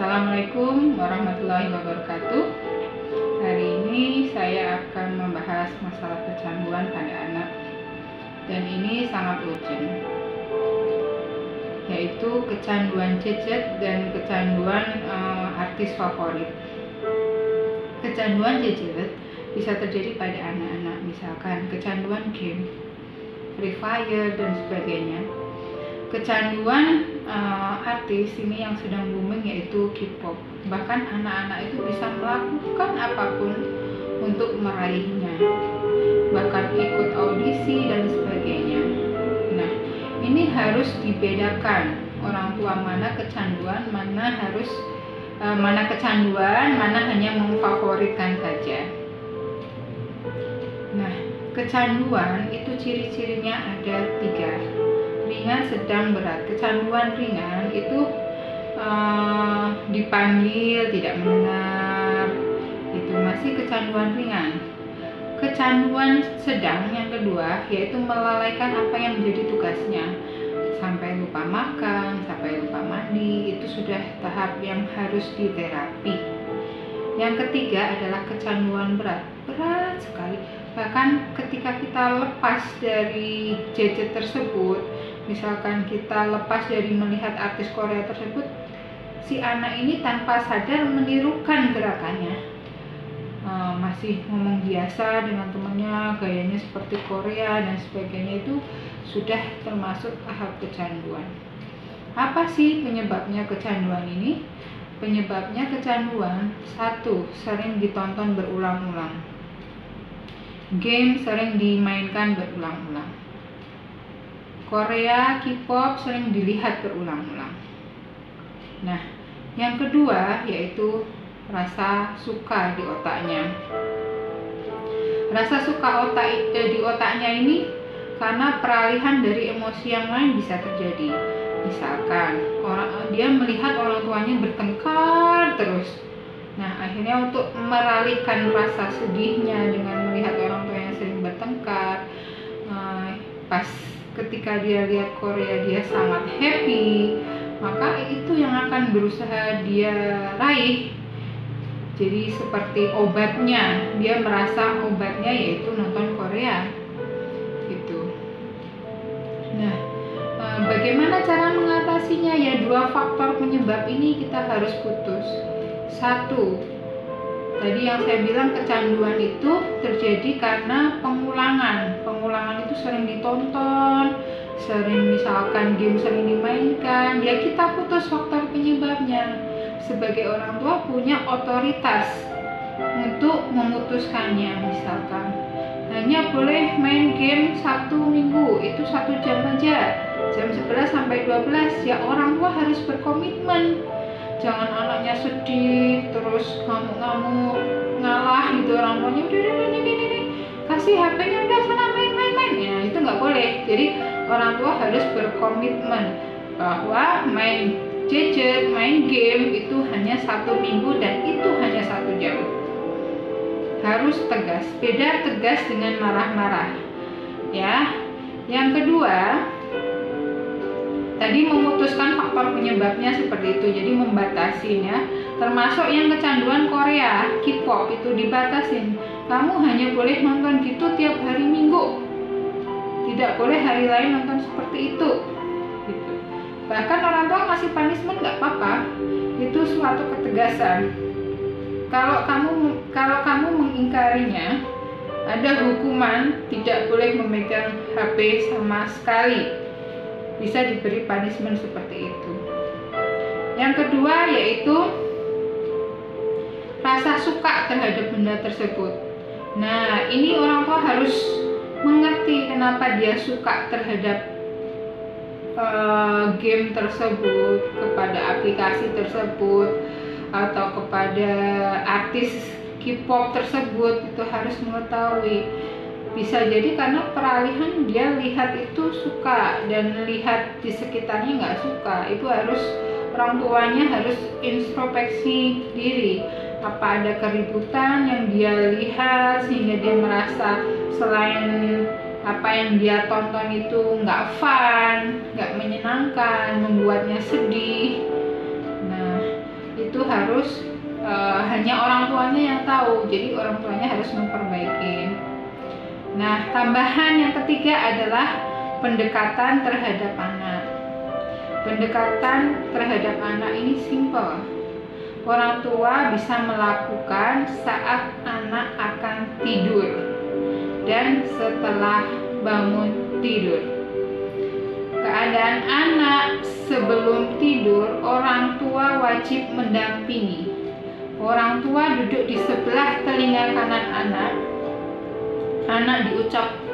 Assalamualaikum warahmatullahi wabarakatuh. Hari ini saya akan membahas masalah kecanduan pada anak, dan ini sangat urgent, yaitu kecanduan gadget dan kecanduan artis favorit. Kecanduan gadget bisa terjadi pada anak-anak, misalkan kecanduan game, Free Fire dan sebagainya. Kecanduan artis ini yang sedang booming yaitu K-pop. Bahkan anak-anak itu bisa melakukan apapun untuk meraihnya, bahkan ikut audisi dan sebagainya. Nah, ini harus dibedakan orang tua mana kecanduan, mana kecanduan, mana hanya memfavoritkan saja. Nah, kecanduan itu ciri-cirinya ada 3. Ringan, sedang, berat. Kecanduan ringan itu dipanggil tidak mendengar, itu masih kecanduan ringan. Kecanduan sedang yang kedua yaitu melalaikan apa yang menjadi tugasnya, sampai lupa makan, sampai lupa mandi, itu sudah tahap yang harus diterapi. Yang ketiga adalah kecanduan berat sekali. Bahkan ketika kita lepas dari gadget tersebut, misalkan kita lepas dari melihat artis Korea tersebut, si anak ini tanpa sadar menirukan gerakannya, masih ngomong biasa dengan temannya, gayanya seperti Korea dan sebagainya, itu sudah termasuk tahap kecanduan. Apa sih penyebabnya kecanduan ini? Penyebabnya kecanduan, 1, sering ditonton berulang-ulang. Game sering dimainkan berulang-ulang. Korea, K-pop sering dilihat berulang-ulang. Nah, yang kedua yaitu rasa suka di otaknya. Rasa suka di otaknya ini karena peralihan dari emosi yang lain bisa terjadi. Misalkan dia melihat orang tuanya bertengkar terus. Nah, akhirnya untuk meralihkan rasa sedihnya dengan melihat orang tua yang sering bertengkar, pas ketika dia lihat Korea dia sangat happy, maka itu yang akan berusaha dia raih. Jadi seperti obatnya, dia merasa obatnya yaitu nonton Korea gitu. Nah, bagaimana cara mengatasinya? Ya, 2 faktor penyebab ini kita harus putus. 1, tadi yang saya bilang kecanduan itu terjadi karena pengulangan itu sering ditonton, sering misalkan game sering dimainkan, ya kita putus faktor penyebabnya. Sebagai orang tua punya otoritas untuk memutuskannya. Misalkan hanya boleh main game Sabtu Minggu, itu 1 jam aja, jam 11 sampai 12, ya orang tua harus berkomitmen. Jangan anaknya sedih terus ngamuk-ngamuk ngalah gitu, orang tuanya udah ini kasih HP-nya, udah sana main, ya itu nggak boleh. Jadi orang tua harus berkomitmen bahwa main gadget, main game itu hanya 1 minggu dan itu hanya 1 jam. Harus tegas, beda tegas dengan marah-marah ya. Yang kedua tadi memutuskan faktor penyebabnya seperti itu, jadi membatasinya, termasuk yang kecanduan Korea, K-pop itu dibatasin. Kamu hanya boleh nonton gitu tiap hari Minggu, tidak boleh hari lain nonton seperti itu gitu. Bahkan orang tua ngasih punishment nggak apa-apa, itu suatu ketegasan. Kalau kamu mengingkarinya, ada hukuman, tidak boleh memegang HP sama sekali, bisa diberi punishment seperti itu. Yang kedua yaitu rasa suka terhadap benda tersebut. Nah, ini orang tua harus mengerti kenapa dia suka terhadap game tersebut, kepada aplikasi tersebut, atau kepada artis K-pop tersebut, itu harus mengetahui. Bisa jadi karena peralihan dia lihat itu suka dan lihat di sekitarnya nggak suka. Itu harus orang tuanya harus introspeksi diri. Apa ada keributan yang dia lihat sehingga dia merasa selain apa yang dia tonton itu nggak fun, nggak menyenangkan, membuatnya sedih. Nah, itu itu harus hanya orang tuanya yang tahu, jadi orang tuanya harus memperbaiki. Nah, tambahan yang ketiga adalah pendekatan terhadap anak. Pendekatan terhadap anak ini simple. Orang tua bisa melakukan saat anak akan tidur dan setelah bangun tidur. Keadaan anak sebelum tidur, orang tua wajib mendampingi. Orang tua duduk di sebelah telinga kanan anak. Anak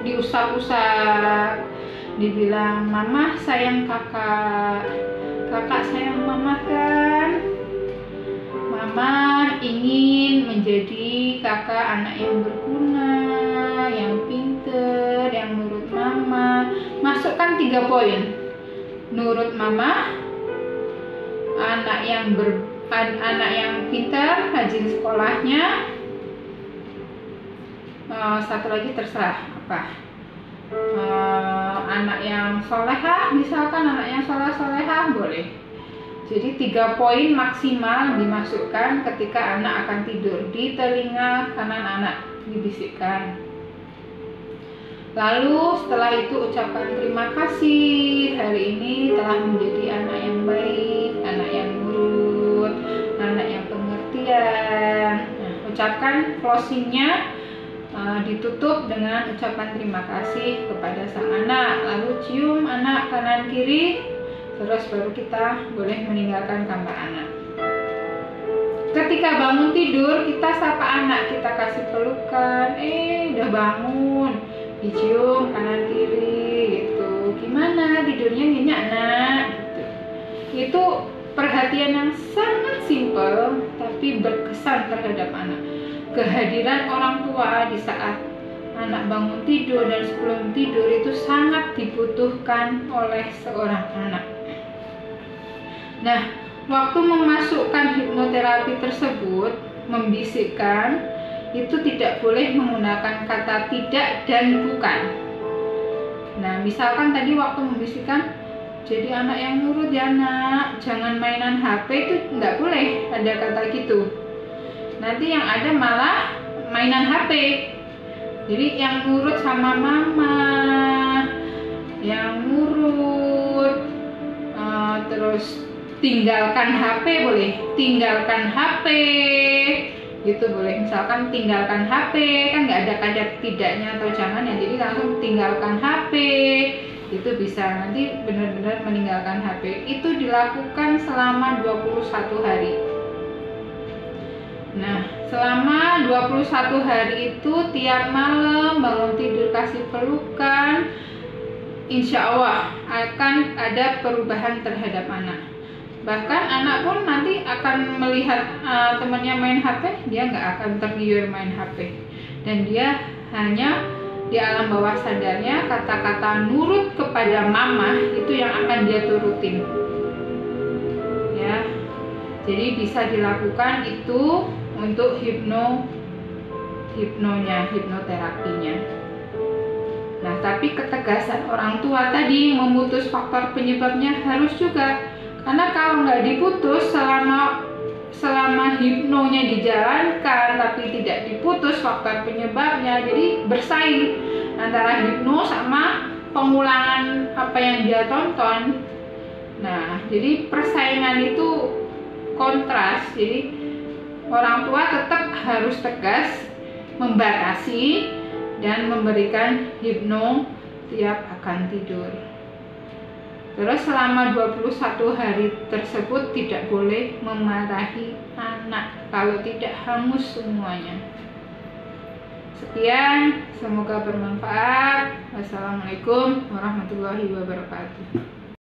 diusap-usap, dibilang, "Mama sayang kakak, kakak sayang mama kan? Mama ingin menjadi kakak anak yang berguna, yang pinter, yang nurut mama." Masukkan 3 poin. Nurut mama, anak yang pintar, rajin sekolahnya, satu lagi terserah apa, anak yang solehah, misalkan anak yang solehah boleh. Jadi 3 poin maksimal dimasukkan ketika anak akan tidur, di telinga kanan anak dibisikkan. Lalu setelah itu ucapkan terima kasih, hari ini telah menjadi anak yang baik, anak yang nurut, anak yang pengertian. Nah, ucapkan closingnya, ditutup dengan ucapan terima kasih kepada sang anak. Lalu cium anak kanan kiri, terus baru kita boleh meninggalkan kamar anak. Ketika bangun tidur, kita sapa anak, kita kasih pelukan, udah bangun, dicium kanan kiri gitu. Gimana tidurnya, nyenyak nak? Gitu. Itu perhatian yang sangat simpel tapi berkesan terhadap anak. Kehadiran orang tua di saat anak bangun tidur dan sebelum tidur itu sangat dibutuhkan oleh seorang anak. Nah, waktu memasukkan hipnoterapi tersebut, membisikkan, itu tidak boleh menggunakan kata tidak dan bukan. Nah, misalkan tadi waktu membisikkan, jadi anak yang nurut ya nak, jangan mainan HP, itu tidak boleh ada kata gitu. Nanti yang ada malah mainan HP. Jadi yang nurut sama mama, yang nurut, terus tinggalkan HP boleh, tinggalkan HP gitu boleh. Misalkan tinggalkan HP, kan nggak ada kata tidaknya atau jangan ya, jadi langsung tinggalkan HP, itu bisa. Nanti benar-benar meninggalkan HP. Itu dilakukan selama 21 hari. Nah, selama 21 hari itu tiap malam bangun tidur kasih pelukan, insya Allah akan ada perubahan terhadap anak. Bahkan anak pun nanti akan melihat temannya main HP, dia nggak akan tergiur main HP. Dan dia hanya di alam bawah sadarnya kata-kata nurut kepada mama itu yang akan dia turutin. Ya, jadi bisa dilakukan itu untuk hipnoterapinya. Nah, tapi ketegasan orang tua tadi memutus faktor penyebabnya harus juga, karena kalau nggak diputus selama hipnonya dijalankan tapi tidak diputus faktor penyebabnya, jadi bersaing antara hipno sama pengulangan apa yang dia tonton. Nah, jadi persaingan itu kontras. Jadi orang tua tetap harus tegas membatasi dan memberikan hipno tiap akan tidur. Terus selama 21 hari tersebut tidak boleh memarahi anak, kalau tidak hangus semuanya. Sekian, semoga bermanfaat. Wassalamualaikum warahmatullahi wabarakatuh.